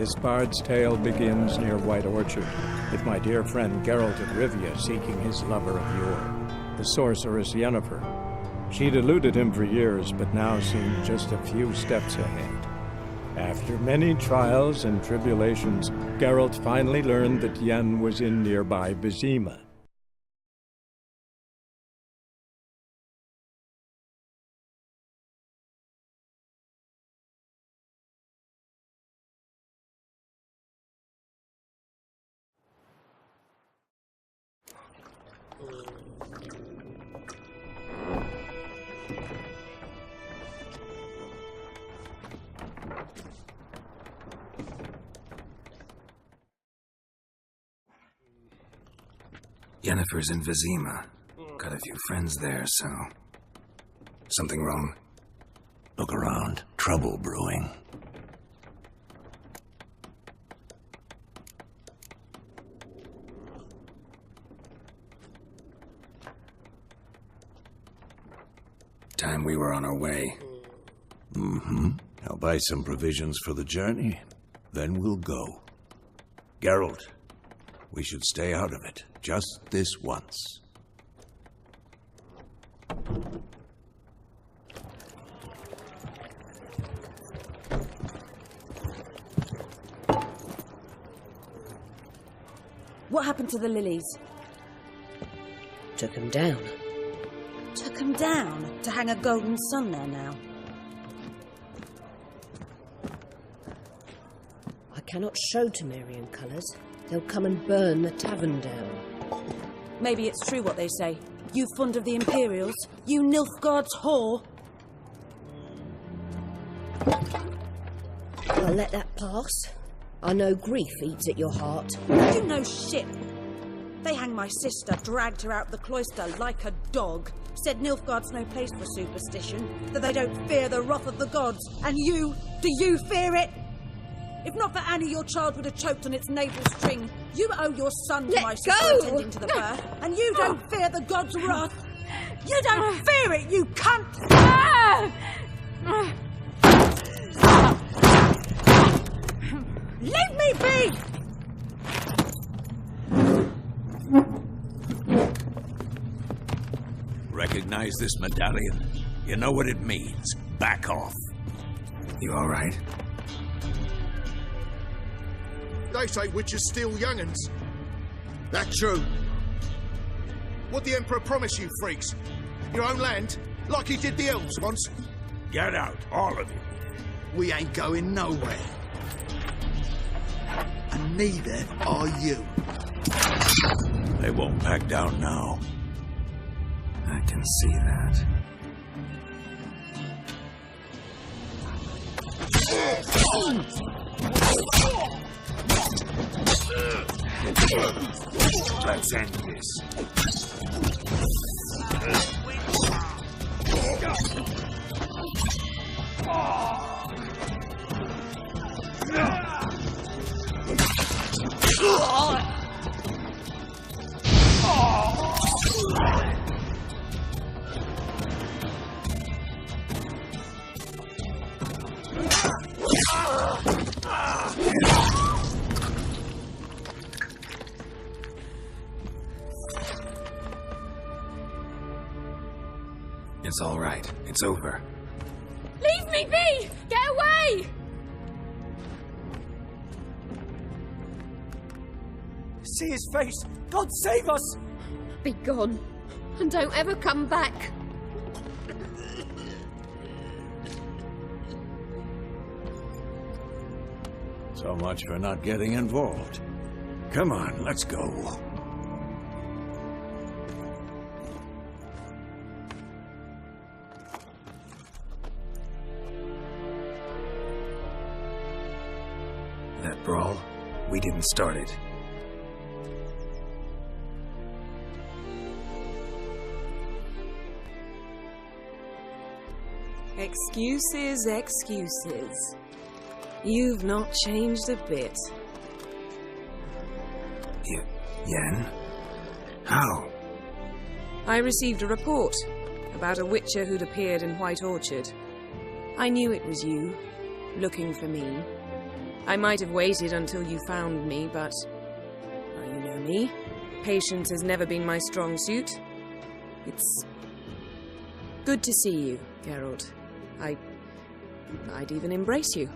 This bard's tale begins near White Orchard, with my dear friend Geralt of Rivia seeking his lover of yore, the sorceress Yennefer. She'd eluded him for years, but now seemed just a few steps ahead. After many trials and tribulations, Geralt finally learned that Yen was in nearby Vizima. Yennefer's in Vizima. Got a few friends there, so... Something wrong? Look around. Trouble brewing. Time we were on our way. I'll buy some provisions for the journey, then we'll go. Geralt, we should stay out of it, just this once. What happened to the lilies? Took 'em down. Took them down to hang a golden sun there now. I cannot show Temerian colours. They'll come and burn the tavern down. Maybe it's true what they say. You fond of the Imperials? You Nilfgaard's whore? I'll let that pass. I know grief eats at your heart. You know shit. They hanged my sister, dragged her out the cloister like a dog. Said Nilfgaard's no place for superstition, that they don't fear the wrath of the gods. And you, do you fear it? If not for Annie, your child would have choked on its navel string. You owe your son to my sister attending to the birth, and you don't fear the gods' wrath. You don't fear it, you cunt! Leave me be! Recognize this medallion? You know what it means. Back off. You all right? They say witches steal young'uns. That true. What the Emperor promise you, freaks? Your own land? Like he did the elves once? Get out, all of you. We ain't going nowhere. And neither are you. They won't back down now. I can see that. Let's end this. It's all right. It's over. Leave me be! Get away! See his face! God save us! Be gone, and don't ever come back. So much for not getting involved. Come on, let's go. That brawl, we didn't start it. Excuses, excuses. You've not changed a bit. Yen? How? I received a report about a witcher who'd appeared in White Orchard. I knew it was you, looking for me. I might have waited until you found me, but... well, you know me. Patience has never been my strong suit. It's... good to see you, Geralt. I'd even embrace you.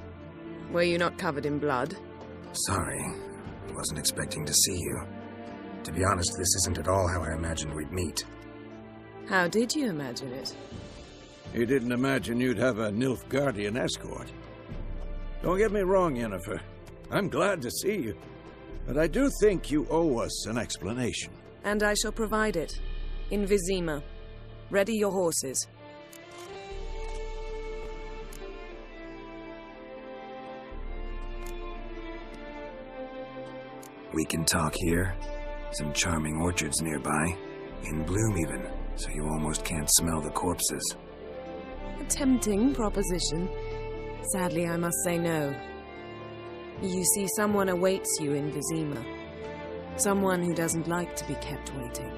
Were you not covered in blood? Sorry. Wasn't expecting to see you. To be honest, this isn't at all how I imagined we'd meet. How did you imagine it? You didn't imagine you'd have a Nilfgaardian escort. Don't get me wrong, Yennefer. I'm glad to see you. But I do think you owe us an explanation. And I shall provide it. In Vizima. Ready your horses. We can talk here. Some charming orchards nearby. In bloom even, so you almost can't smell the corpses. A tempting proposition. Sadly, I must say no. You see, someone awaits you in Vizima. Someone who doesn't like to be kept waiting.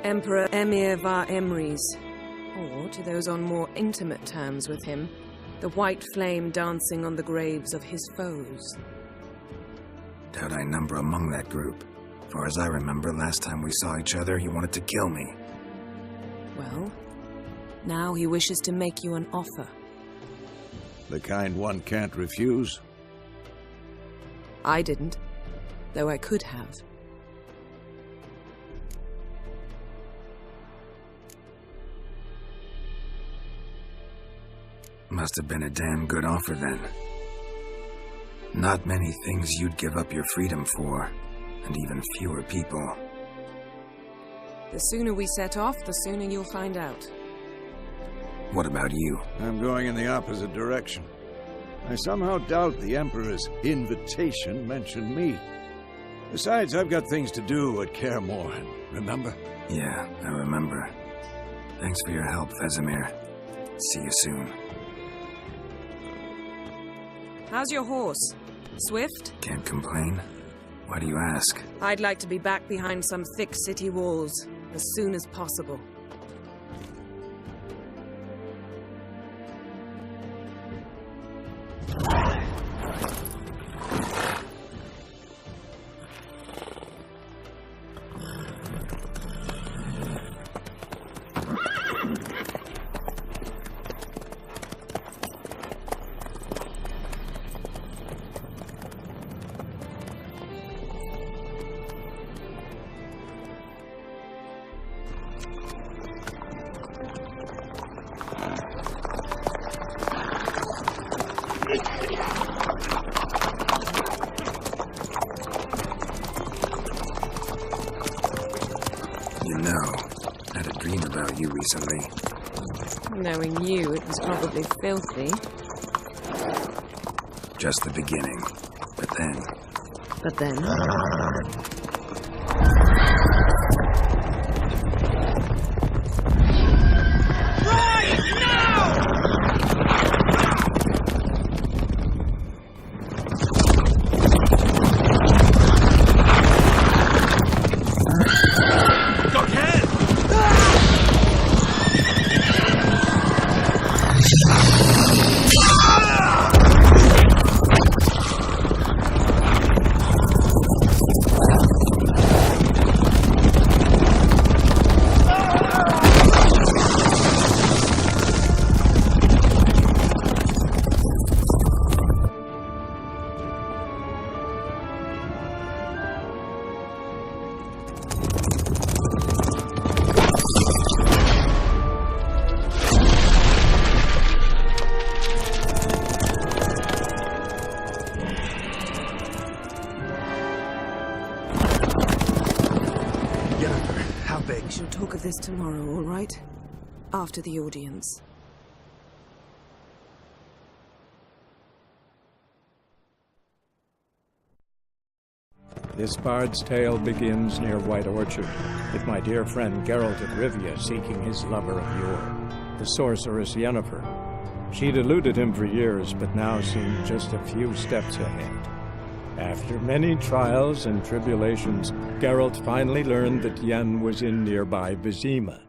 Emperor Emir var Emrys, or, to those on more intimate terms with him, the white flame dancing on the graves of his foes. Doubt I number among that group. Far as I remember, last time we saw each other, he wanted to kill me. Well, now he wishes to make you an offer. The kind one can't refuse. I didn't, though I could have. Must have been a damn good offer then. Not many things you'd give up your freedom for, and even fewer people. The sooner we set off, the sooner you'll find out. What about you? I'm going in the opposite direction. I somehow doubt the Emperor's invitation mentioned me. Besides, I've got things to do at Kaer Morhen, remember? Yeah, I remember. Thanks for your help, Vesemir. See you soon. How's your horse? Swift? Can't complain. Why do you ask? I'd like to be back behind some thick city walls as soon as possible. You know, I had a dream about you recently. Knowing you, it was probably filthy. Just the beginning. But then... But then... We shall talk of this tomorrow, all right? After the audience. This bard's tale begins near White Orchard, with my dear friend Geralt of Rivia seeking his lover of yore, the sorceress Yennefer. She'd eluded him for years, but now seemed just a few steps ahead. After many trials and tribulations, Geralt finally learned that Yen was in nearby Vizima.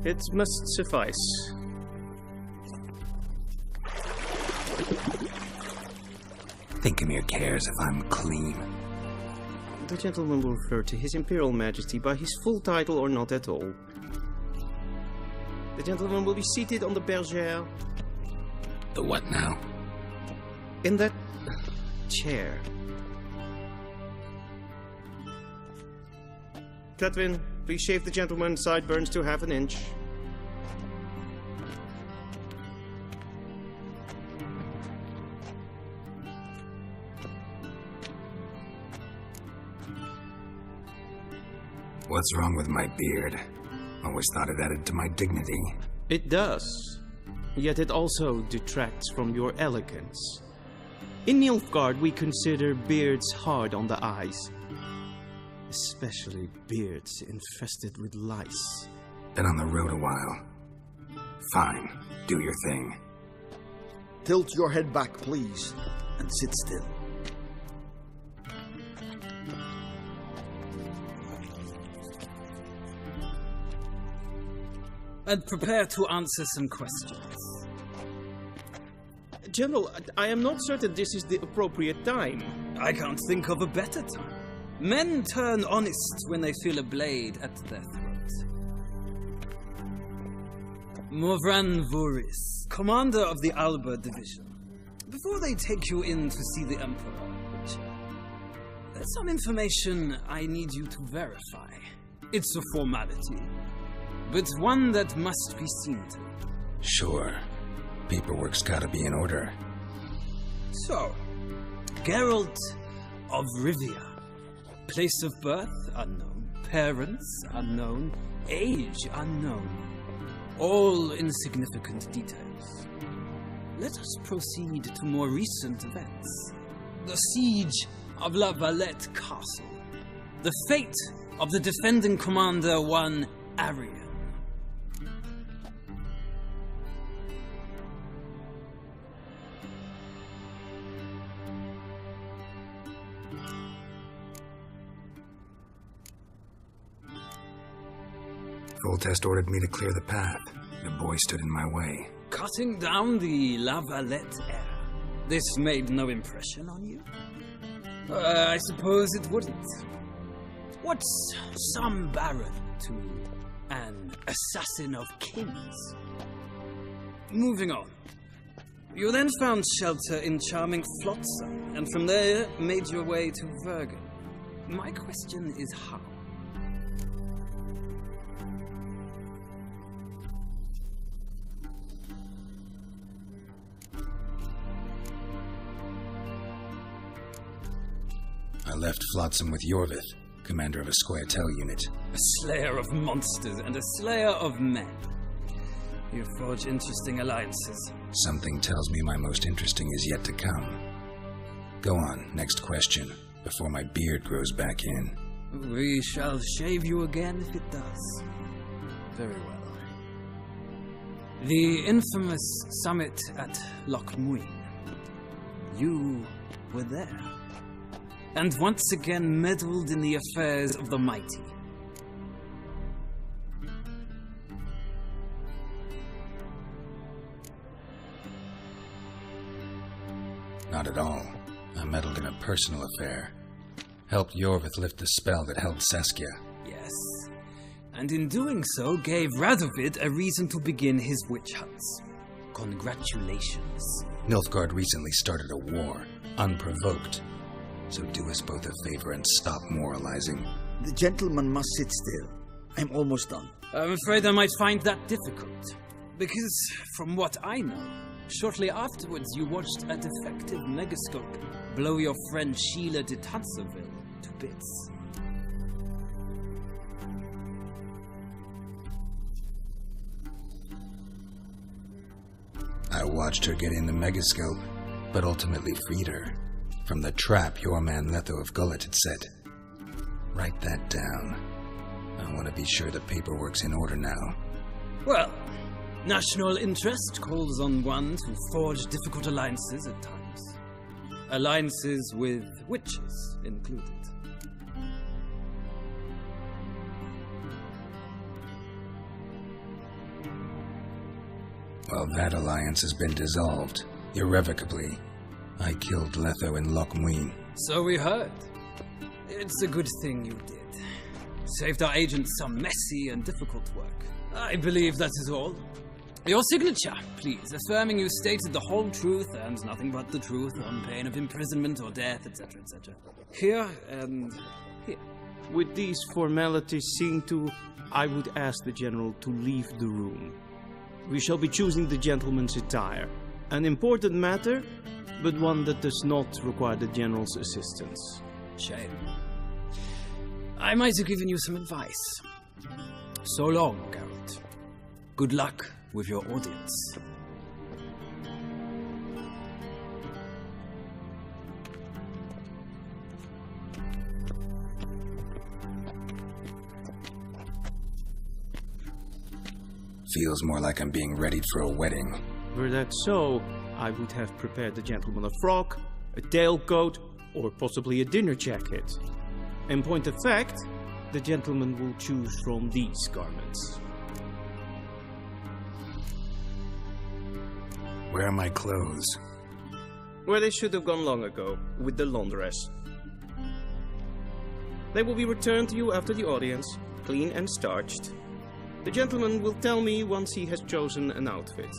It must suffice. Thinkemere cares if I'm clean. The gentleman will refer to His Imperial Majesty by his full title or not at all. The gentleman will be seated on the bergère. The what now? In that chair. Cletwin, please shave the gentleman's sideburns to half an inch. What's wrong with my beard? Always thought it added to my dignity. It does. Yet it also detracts from your elegance. In Nilfgaard, we consider beards hard on the eyes. Especially beards infested with lice. Been on the road a while. Fine, do your thing. Tilt your head back, please, and sit still. And prepare to answer some questions. General, I am not certain this is the appropriate time. I can't think of a better time. Men turn honest when they feel a blade at their throat. Morvran Vuris, commander of the Alba Division. Before they take you in to see the Emperor, there's some information I need you to verify. It's a formality, but one that must be seen to. Sure. Paperwork's gotta be in order. So, Geralt of Rivia. Place of birth unknown. Parents unknown. Age unknown. All insignificant details. Let us proceed to more recent events. The siege of La Valette Castle. The fate of the defending commander, one Arian. Voltest ordered me to clear the path. The boy stood in my way. Cutting down the La Valette heir. This made no impression on you? I suppose it wouldn't. What's some baron to an assassin of kings? Moving on. You then found shelter in charming Flotsam, and from there made your way to Vergen. My question is how? I left Flotsam with Yorvith, commander of a Scoia'tael unit. A slayer of monsters and a slayer of men. You forge interesting alliances. Something tells me my most interesting is yet to come. Go on, next question, before my beard grows back in. We shall shave you again if it does. Very well. The infamous summit at Loch Muin. You were there. And once again meddled in the affairs of the mighty. Not at all. I meddled in a personal affair. Helped Yorvith lift the spell that held Saskia. Yes. And in doing so, gave Radovid a reason to begin his witch hunts. Congratulations. Nilfgaard recently started a war, unprovoked. So do us both a favor and stop moralizing. The gentleman must sit still. I'm almost done. I'm afraid I might find that difficult. Because, from what I know, shortly afterwards you watched a defective megascope blow your friend Sheila de Tanserville to bits. I watched her get in the megascope, but ultimately freed her. From the trap your man Letho of Gullet had set. Write that down. I want to be sure the paperwork's in order now. Well, national interest calls on one to forge difficult alliances at times. Alliances with witches included. Well, that alliance has been dissolved, irrevocably. I killed Letho and Lochmuin. So we heard. It's a good thing you did. Saved our agents some messy and difficult work. I believe that is all. Your signature, please, affirming you stated the whole truth and nothing but the truth on pain of imprisonment or death, etc., etc. Here and here. With these formalities seen to, I would ask the General to leave the room. We shall be choosing the gentleman's attire. An important matter, but one that does not require the General's assistance. Shame. I might have given you some advice. So long, Geralt. Good luck with your audience. Feels more like I'm being readied for a wedding. Were that so, I would have prepared the gentleman a frock, a tailcoat, or possibly a dinner jacket. In point of fact, the gentleman will choose from these garments. Where are my clothes? Where they should have gone long ago, with the laundress. They will be returned to you after the audience, clean and starched. The gentleman will tell me once he has chosen an outfit.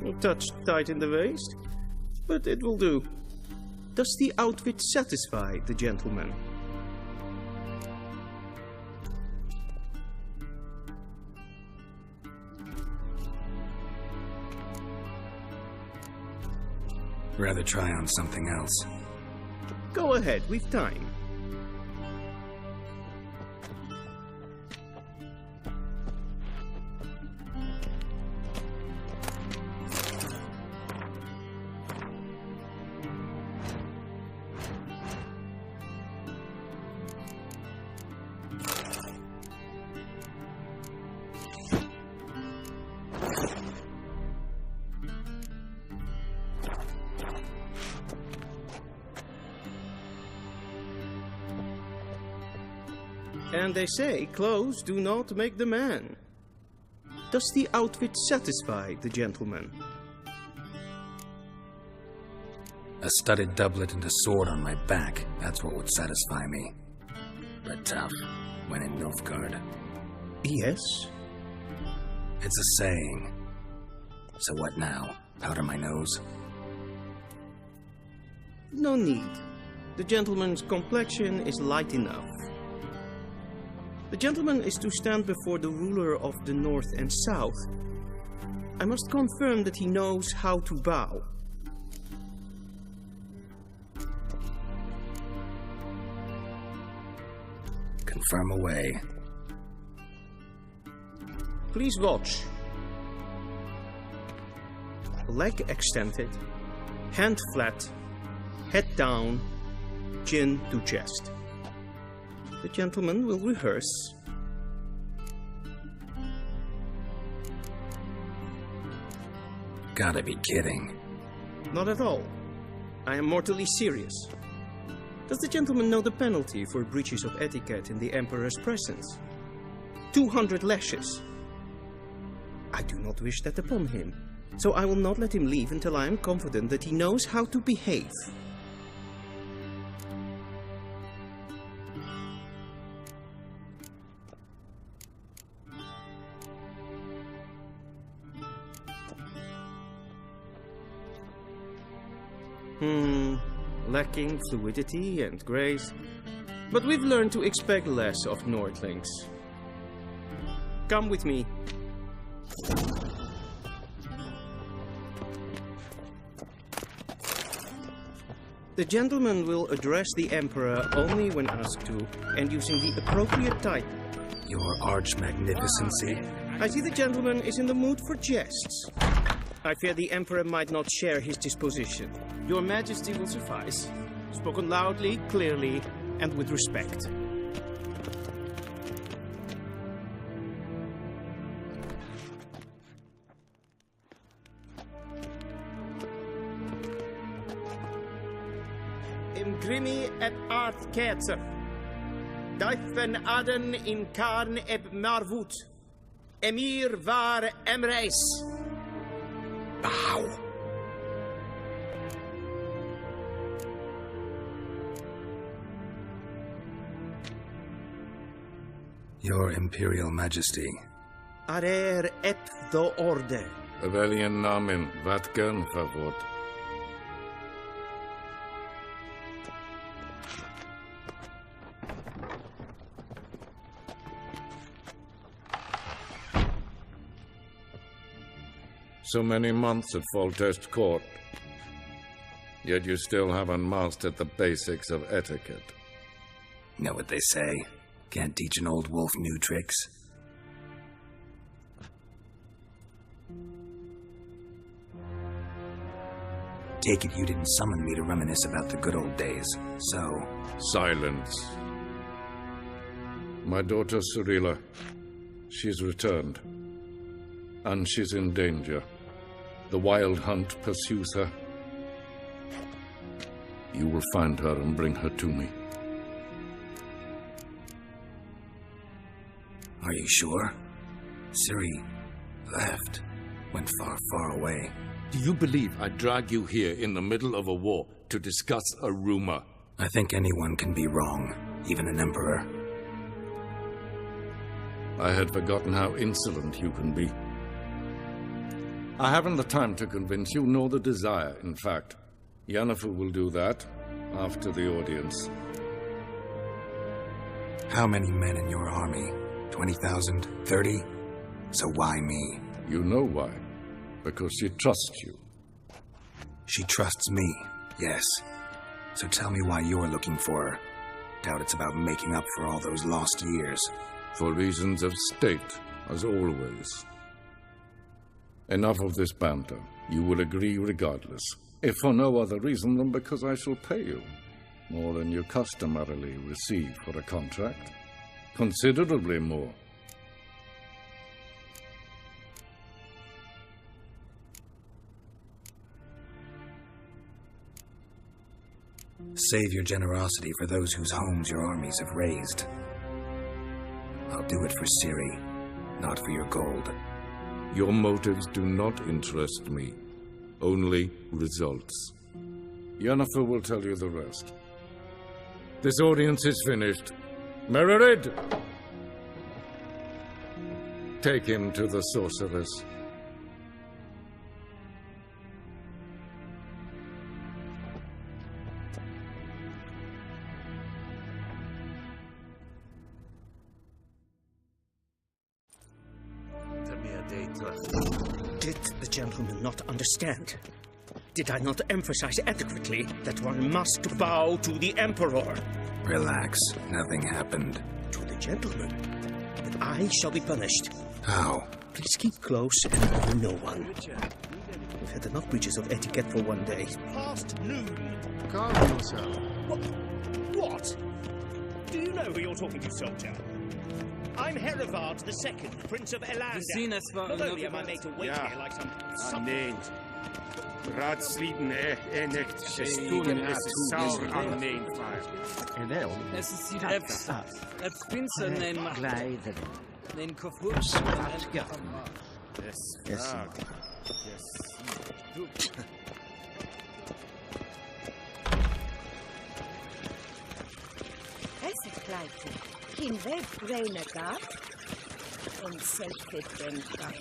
A touch tight in the waist, but it will do. Does the outfit satisfy the gentleman? Rather try on something else. Go ahead, we've time. And they say clothes do not make the man. Does the outfit satisfy the gentleman? A studded doublet and a sword on my back, that's what would satisfy me. But tough, when in Nilfgaard. Yes? It's a saying. So what now? Powder my nose? No need. The gentleman's complexion is light enough. The gentleman is to stand before the ruler of the North and South. I must confirm that he knows how to bow. Confirm away. Please watch. Leg extended, hand flat, head down, chin to chest. The gentleman will rehearse. Gotta be kidding. Not at all. I am mortally serious. Does the gentleman know the penalty for breaches of etiquette in the Emperor's presence? 200 lashes. I do not wish that upon him, so I will not let him leave until I am confident that he knows how to behave. Lacking fluidity and grace. But we've learned to expect less of Nordlings. Come with me. The gentleman will address the Emperor only when asked to, and using the appropriate title. Your Arch-Magnificency. I see the gentleman is in the mood for jests. I fear the Emperor might not share his disposition. Your Majesty will suffice. Spoken loudly, clearly, and with respect. Imgrimi et art ketzer. Daifen aden in karn eb marvut. Emir var emreis. Bow. Your Imperial Majesty. Arer et the orde. Rebellion namen, Vatkan favor. So many months at Foltest Court, yet you still haven't mastered the basics of etiquette. Know what they say? Can't teach an old wolf new tricks. Take it you didn't summon me to reminisce about the good old days, so... Silence. My daughter Cyrilla, she's returned. And she's in danger. The Wild Hunt pursues her. You will find her and bring her to me. Are you sure? Ciri left. Went far, far away. Do you believe I drag you here in the middle of a war to discuss a rumor? I think anyone can be wrong, even an emperor. I had forgotten how insolent you can be. I haven't the time to convince you, nor the desire, in fact. Yennefer will do that after the audience. How many men in your army? 20,000? 30? So why me? You know why. Because she trusts you. She trusts me, yes. So tell me why you're looking for her. Doubt it's about making up for all those lost years. For reasons of state, as always. Enough of this banter. You will agree regardless. If for no other reason than because I shall pay you. More than you customarily receive for a contract. Considerably more. Save your generosity for those whose homes your armies have razed. I'll do it for Ciri, not for your gold. Your motives do not interest me. Only results. Yennefer will tell you the rest. This audience is finished. Mererid! Take him to the sorceress. Did the gentleman not understand? Did I not emphasize adequately that one must bow to the Emperor? Relax. Nothing happened. To the gentleman. But I shall be punished. How? Please keep close and bother no one. We've had enough breaches of etiquette for one day. Past noon. Calm yourself. What? Do you know who you're talking to, soldier? I'm Herivard II, Prince of Elander. Not only am I made to wait here like some... Nee. Raadsleden echt gestolen is sauer aan neemvaart. En wel, het pinsen neem glijden. Neem koffers en skatten. Yes. Esse kleidje. Geen wegreine gaat. En zelfs den gaat.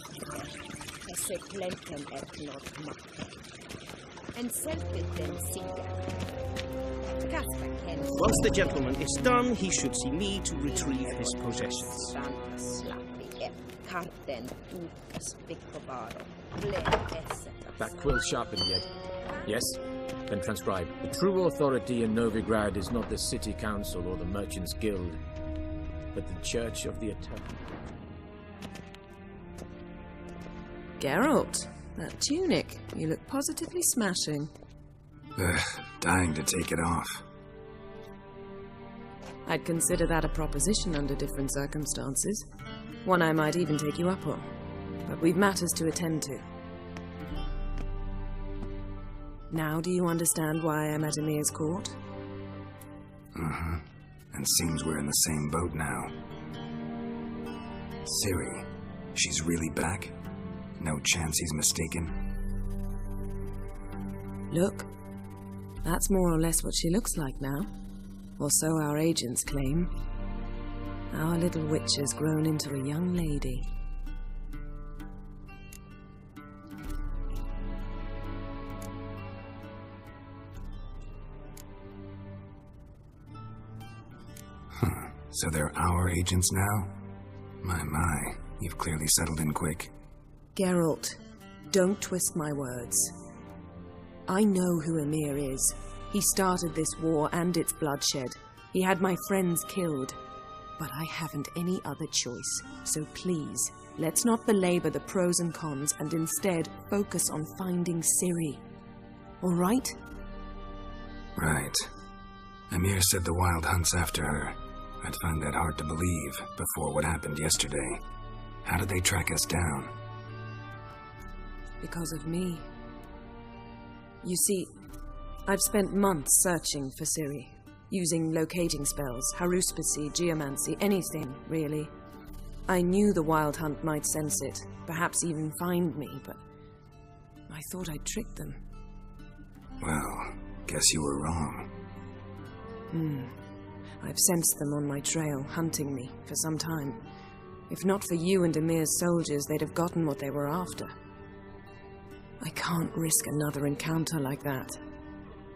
Esse plenten et not macht. En zelfs den zieken. Once the gentleman is done, he should see me to retrieve his possessions. That quill's sharpened yet? Yes? Then transcribe. The true authority in Novigrad is not the city council or the merchants' guild, but the Church of the Eternal. Geralt, that tunic. You look positively smashing. Ugh, dying to take it off. I'd consider that a proposition under different circumstances. One I might even take you up on. But we've matters to attend to. Now do you understand why I'm at Emir's court? Uh-huh. And seems we're in the same boat now. Ciri, she's really back? No chance he's mistaken? Look, that's more or less what she looks like now. Or so our agents claim. Our little witch has grown into a young lady. So they're our agents now? My, you've clearly settled in quick. Geralt, don't twist my words. I know who Emir is. He started this war and its bloodshed. He had my friends killed. But I haven't any other choice. So please, let's not belabor the pros and cons and instead focus on finding Ciri. All right? Right. Emir said the Wild Hunt's after her. I'd find that hard to believe before what happened yesterday. How did they track us down? Because of me. You see, I've spent months searching for Ciri, using locating spells, haruspicy, geomancy, anything, really. I knew the Wild Hunt might sense it, perhaps even find me, but I thought I'd tricked them. Well, guess you were wrong. I've sensed them on my trail, hunting me, for some time. If not for you and Emir's soldiers, they'd have gotten what they were after. I can't risk another encounter like that.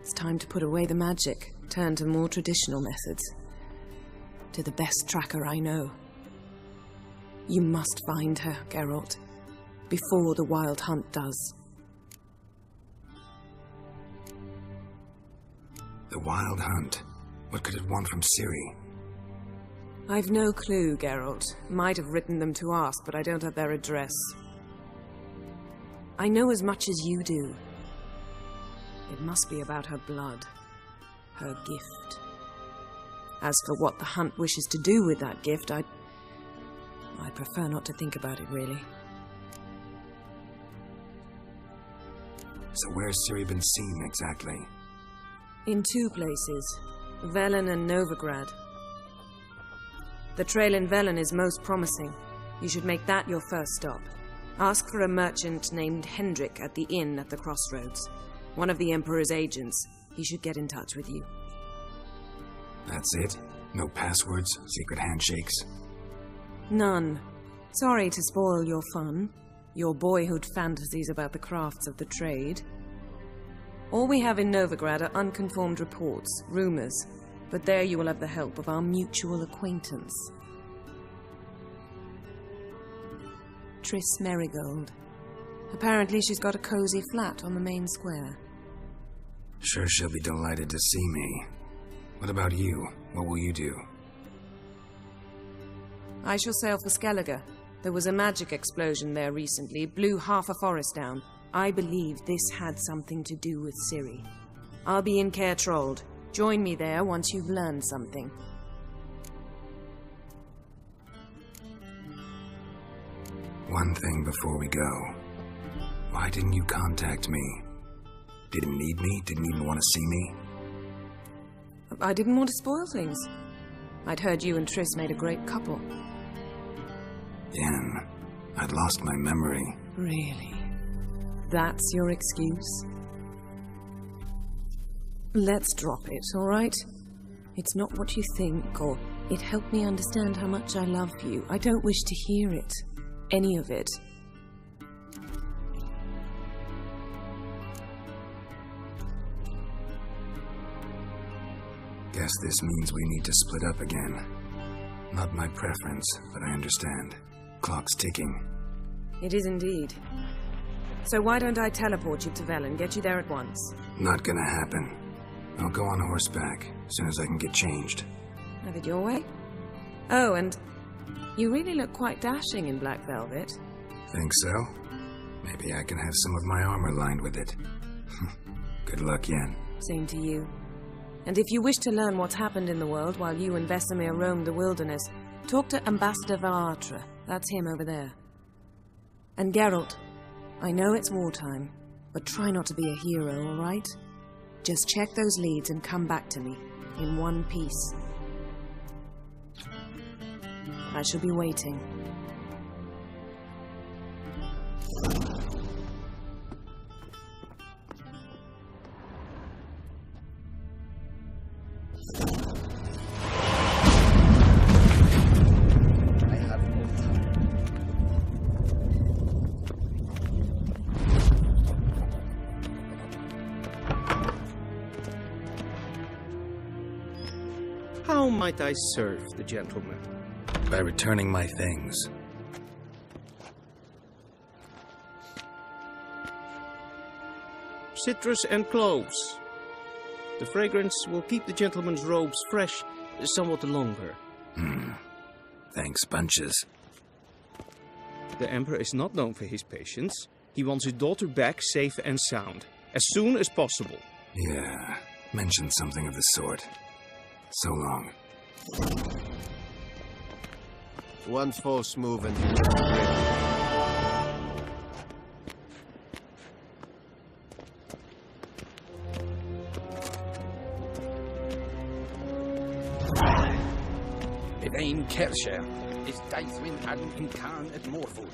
It's time to put away the magic, turn to more traditional methods. To the best tracker I know. You must find her, Geralt, before the Wild Hunt does. The Wild Hunt? What could it want from Ciri? I've no clue, Geralt. Might have written them to ask, but I don't have their address. I know as much as you do. It must be about her blood. Her gift. As for what the Hunt wishes to do with that gift, I'd prefer not to think about it, really. So where's Ciri been seen, exactly? In two places. Velen and Novigrad. The trail in Velen is most promising. You should make that your first stop. Ask for a merchant named Hendrik at the inn at the crossroads. One of the Emperor's agents. He should get in touch with you. That's it? No passwords? Secret handshakes? None. Sorry to spoil your fun. Your boyhood fantasies about the crafts of the trade. All we have in Novigrad are unconfirmed reports, rumors. But there you will have the help of our mutual acquaintance. Triss Merigold. Apparently she's got a cozy flat on the main square. Sure she'll be delighted to see me. What about you? What will you do? I shall sail for Skellige. There was a magic explosion there recently, blew half a forest down. I believe this had something to do with Ciri. I'll be in Caer Trold. Join me there once you've learned something. One thing before we go. Why didn't you contact me? Didn't need me? Didn't even want to see me? I didn't want to spoil things. I'd heard you and Triss made a great couple. Yen, I'd lost my memory. Really? That's your excuse? Let's drop it, all right? It's not what you think, or it helped me understand how much I love you. I don't wish to hear it. Any of it. Guess this means we need to split up again. Not my preference, but I understand. Clock's ticking. It is indeed. So why don't I teleport you to Vel and get you there at once? Not gonna happen. I'll go on horseback, as soon as I can get changed. Have it your way? Oh, and you really look quite dashing in black velvet. Think so? Maybe I can have some of my armor lined with it. Good luck, Yen. Same to you. And if you wish to learn what's happened in the world while you and Vesemir roamed the wilderness, talk to Ambassador Valatra. That's him over there. And Geralt, I know it's wartime, but try not to be a hero, all right? Just check those leads and come back to me, in one piece. I shall be waiting. How might I serve the gentleman? By returning my things. Citrus and cloves. The fragrance will keep the gentleman's robes fresh somewhat longer. Thanks, bunches. The Emperor is not known for his patience. He wants his daughter back safe and sound, as soon as possible. Yeah, mentioned something of the sort. So long. One false move and Evain Kersher is Daithwin Adam in Khan at Morford.